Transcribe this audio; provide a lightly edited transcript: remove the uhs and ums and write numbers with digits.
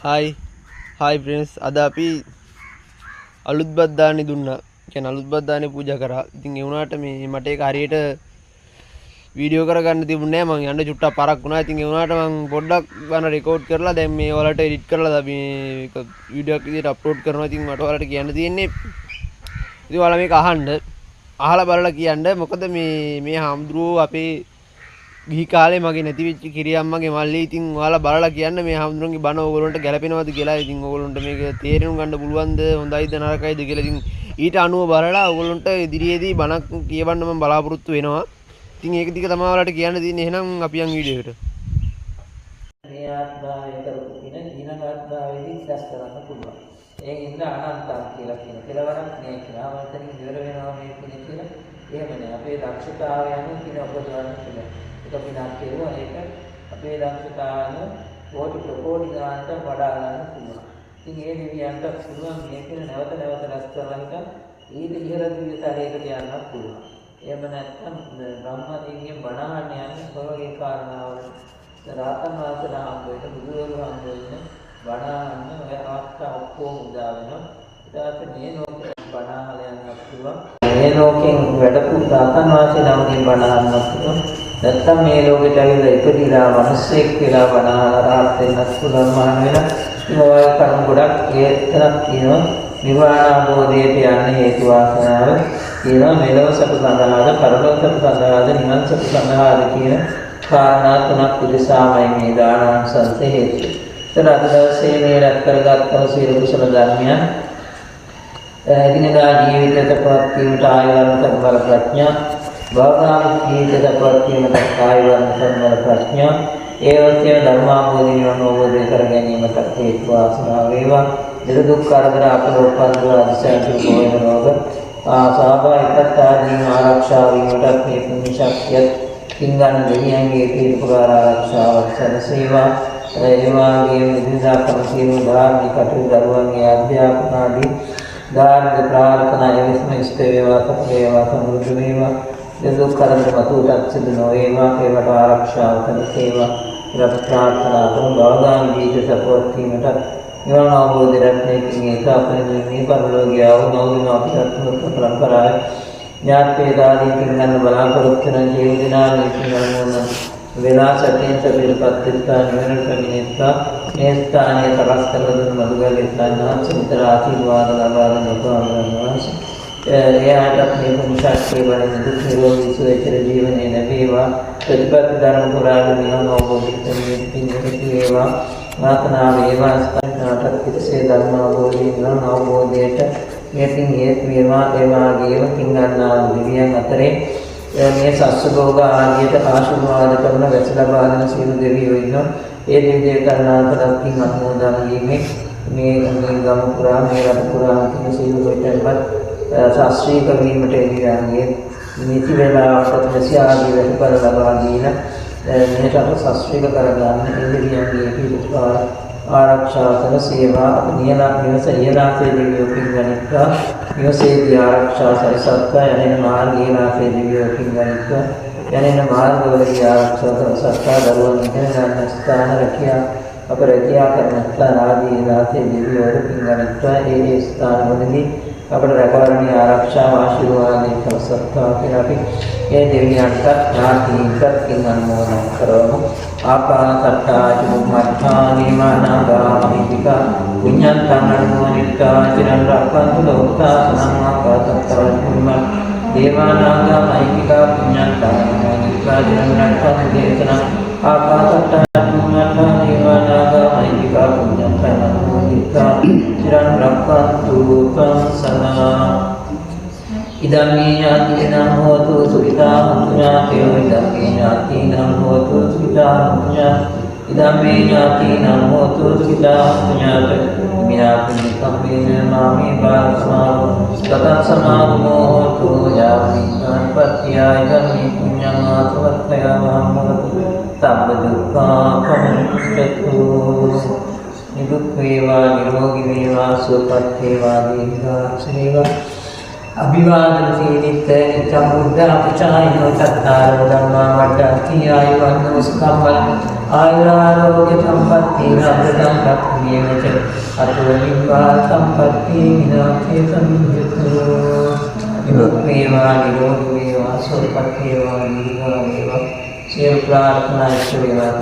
Hi friends අද අපි අලුත් බත් දානි දුන්නා. කියන්නේ අලුත් බත් දානි පූජා කරා. ඉතින් ඒ වුණාට මේ මට ඒක හරියට වීඩියෝ කරගන්න තිබුණේ නැහැ. මම යන්න චුට්ටක් පරක් වුණා. ඉතින් ඒ වුණාට මම පොඩ්ඩක් ගන්න රෙකෝඩ් කරලා දැන් මේ වලට එඩිට් කරලා මේක වීඩියෝ එකක් විදිහට අප්ලෝඩ් කරනවා. ඉතින් මට ඔයාලට කියන්න තියෙන්නේ ඉතින් ඔයාලා මේක අහන්න. අහලා බලලා කියන්න. මොකද මේ හාමුදුරුවෝ අපේ ගිහි කාලේ මගේ නැති වෙච්ච කිරියම්මගේ මල්ලි. ඉතින් ඔයාලා බලලා කියන්න මේ හාමුදුරන්ගේ බණ ඕගොල්ලන්ට ගැලපෙනවද කියලා. ඉතින් ඕගොල්ලන්ට මේක තේරුම් ගන්න පුළුවන්ද හොඳයිද නරකයිද කියලා. ඉතින් ඊට අනුව බලලා ඕගොල්ලන්ට ඉදිරියේදී බණක් කියවන්න මම බලාපොරොත්තු වෙනවා. ඉතින් ඒක ටික තමයි ඔයාලට කියන්න තියෙන්නේ. එහෙනම් අපි යන් වීඩියෝ එකට. මේ ආත්මාවේ කරපු කින ඊනගතභාවයේදී ඉස්සස් කරන්න පුළුවන්. ඒ ඉන්න අනන්තම් කියලා කියන කෙලවරක් නේ කියලා. වන්තරින් ඉවර වෙනවා මේ කින කියලා. එහෙම නෑ. අපේ දක්ෂතාවය අනුව කින උපදවන්න පුළුවන්. ඒක පිනක් කෙරුවා ඒක අපේ දක්ෂතාවන කෝටි ප්‍රකෝටි ගානට වඩා ගන්න පුළුවන්. ඉතින් ඒ දෙවියන්ට පුළුවන් මේක නැවත නැවත රැස් කරලා ඊට ඉහළ දිවිතරයකට යන්නත් පුළුවන්. එහෙම නැත්නම් බ්‍රහ්මදීන්ගෙන් බණහන්න යන කොරගේ කාරණාවල රාතන් වාසනා හම්බෙන්න බුදුවරු හම්බෙන්න බණහන්න ඔය අවස්ථා ඔක්කොම උදා වෙනවා. ඊට මේ ලෝකේ බණහල යන්නත් පුළුවන්. මේ ලෝකෙන් වැඩපු රාතන් වාසනාවකින් බණහන්නත් පුළුවන්. නැත්තම් මේ ලෝකෙට ඇවිල්ලා ඉපදිලා මිනිස්සෙක් කියලා බණහලා රහත් වෙන්නත් පුළුවන් මහාන වෙලා. ඒ වගේ කර්ම ගොඩක් ඒතරක් තියෙනවා. නිර්වාණ අවබෝධයට යන්න හේතු වාසනාව කියනවා. මෙලොව සතු සඳහාද පරලොව සතු සඳහාද නිවන් සතු සඳහාද කියන කාරණා තුනක් උදෙසාමයි මේ දානාංශ හේතු. ඒතර අද දවසේ මේ රැස් කරගත්තා සියලු කුසල ධර්මයන් එදිනෙදා ජීවිතයට පවත්වීමට ආයවරණ සම්බල ප්‍රඥා භවගාමී ජීවිතයට පවත්වීමට ආයවරණ සම්බල ප්‍රඥා ඒ වගේම ධර්මාභෝධිය නෝබෝධය කර ගැනීමට හේතු වාසනා වේවා. දුක් කරදර අපලෝපන්ද අධිශාන්ති ගෝයන රෝග ආසාවයිකත් ආදී ආරක්ෂා වීමට මේ පුණ්‍ය ශක්තිය කිංගන දෙවියන්ගේ තීර්පකාර ආරක්ෂාවක් සැලසේවා. ඒ වගේම ඉදිරියට කමසිනු ධාර්මික කටයුතු දරුවන්ගේ අධ්‍යාපන ආදී ධාර්මික ප්‍රාර්ථනා යවිස්ම ඉෂ්ට වේවා සප වේවා සමෘද්ධ වේවා. දුක් කරදර මතුවටත් සිදු නොවේවා. ඒවට ආරක්ෂාව සැලසේවා. ඉරත් ප්‍රාර්ථනා කරන භවගාමී ජීවිත සපවත් වීමට නිවන අවබෝධ රැකීමකින් ඒක අපේ මේ පරිලෝකීය අවබෝධන අපිට පරම්පරාවේ ඥාත්වේදාදී කිංගන්න බලාපොරොත්තු වෙන ජීව දිනා මේ කිංගන්න වෙලා සත්‍යයෙන් සබිරපත් තිස්සා නිවන ප්‍රමිනෙත්තා මේ ස්ථානයේ සකස් කළ දුන් මදුගලේ ස්ථානනා සුතර ආශිර්වාද ලබා දෙන උපවරණවාස එයාට මේ පුණ්‍යශක්තිය වලින් දුක් නිරෝධී සුවචර ජීවනයේ ලැබේවා. ප්‍රතිපත්ති ධර්ම පුරාණ නිවන අවබෝධ කරගන්න වේවා. වාසනාව වේවා. ස්ථානකට පිටසේ ධර්ම අවබෝධී නිවන අවබෝධයට මේකින් හේතු වේවා. ඒ වාගේම කිංගන්නා දිව්‍යයන් අතරේ මේ සස්සභෝග ආදියට ආශිර්වාද කරන වැස ලබා දෙන සියලු දෙවියෝ ඉන්නවා. ඒ දෙවියන් කරනාතරත් කිං අනුමෝදන් වීමේ මේ ගම පුරා මේ රට පුරා තියෙන සියලු දෙවියන්පත් ශාස්ත්‍රීය කවීමට එදිරාගේ නිති වේලාවට මෙසේ ආදී වැඩපර ලබා දීලා මේ රට ශාස්ත්‍රීය කරගන්න එදිරියන්ගේ පිළිපා ආරක්ෂා කරන සේවා නියලා නිවස ඉහළාසේ දෙවියෝ පින්වනිත්වා නිවසේදී ආරක්ෂා සරිසත්වා යන මාර්ගයේ නාසේ දෙවියෝ පින්වනිත්වා යන මාර්ගවලදී ආරක්ෂා සරිසත්වා දරුවන් ඉගෙන ස්ථාන රැකියා අප රැකියා කරන ස්ථාන ආදී නාසේ දෙවියෝ පින්වනිත්වා ඒ ස්ථානවලදී අපට රැකවරණී ආරක්ෂාව ආශිර්වාදයෙන් සත්වා කියලා අපි ඒ දෙවියන්ට ඥාතීන්ට කින් අනුමෝදන් කරමු. ආපාසට්ටා චුම්මත්තානි මනගාමික පුඤ්ඤන්තං අනුමෝදිතා චිරන් රක්ඛන්තු ලෝකසාසනං ආපාසට්ටා චුම්ම දේවානාගා මහිමික පුඤ්ඤන්තං අනුමෝදිතා චිරන් රක්ඛන්තු දේශනං ආපාසට්ටා චුම්මත්තා දේවානාගා මහිමික පුඤ්ඤන්තං අනුමෝදිතා චිරන් රක්ඛන්තු සනා ඉදම්මේ ඥාතිනම් හෝතු සුඛිතා මුඤ්ඤාතේ ඉදම්මේ ඥාතිනම් හෝතු සුඛිතා මුඤ්ඤා ඉදම්මේ ඥාතිනම් හෝතු සුඛිතා මුඤ්ඤාත මිනාපිනි කම්මේන මාමේ බාරස්මාව සතං සමාධිමෝ හෝතු යාමිනාපත්ත්‍යාය ධම්මේ පුඤ්ඤං ආසවත්තයාමහමතු සබ්බ දුක්ඛා පමුච්ඡතු නිදුක් වේවා නිරෝගී වේවා සුවපත් වේවා දීර්ඝායුෂ වේවා. අභිවාදන සීලිත නිච්ඡ බුද්ධ අපචායෝ චත්තාරෝ ධම්මා වඩ්ඩති ආයුවන්‍නෝ සුඛං බලං ආයුරාරෝග්‍ය සම්පatti නබ්බ සම්පatti නච අතෝ නිබ්බා සම්පatti විනාශේ සම්පතු වේවා නිරෝධ වේවා සෝපත් වේවා නිරෝධ වේවා සියලු ප්‍රාර්ථනා ඉෂ්ට වේවා.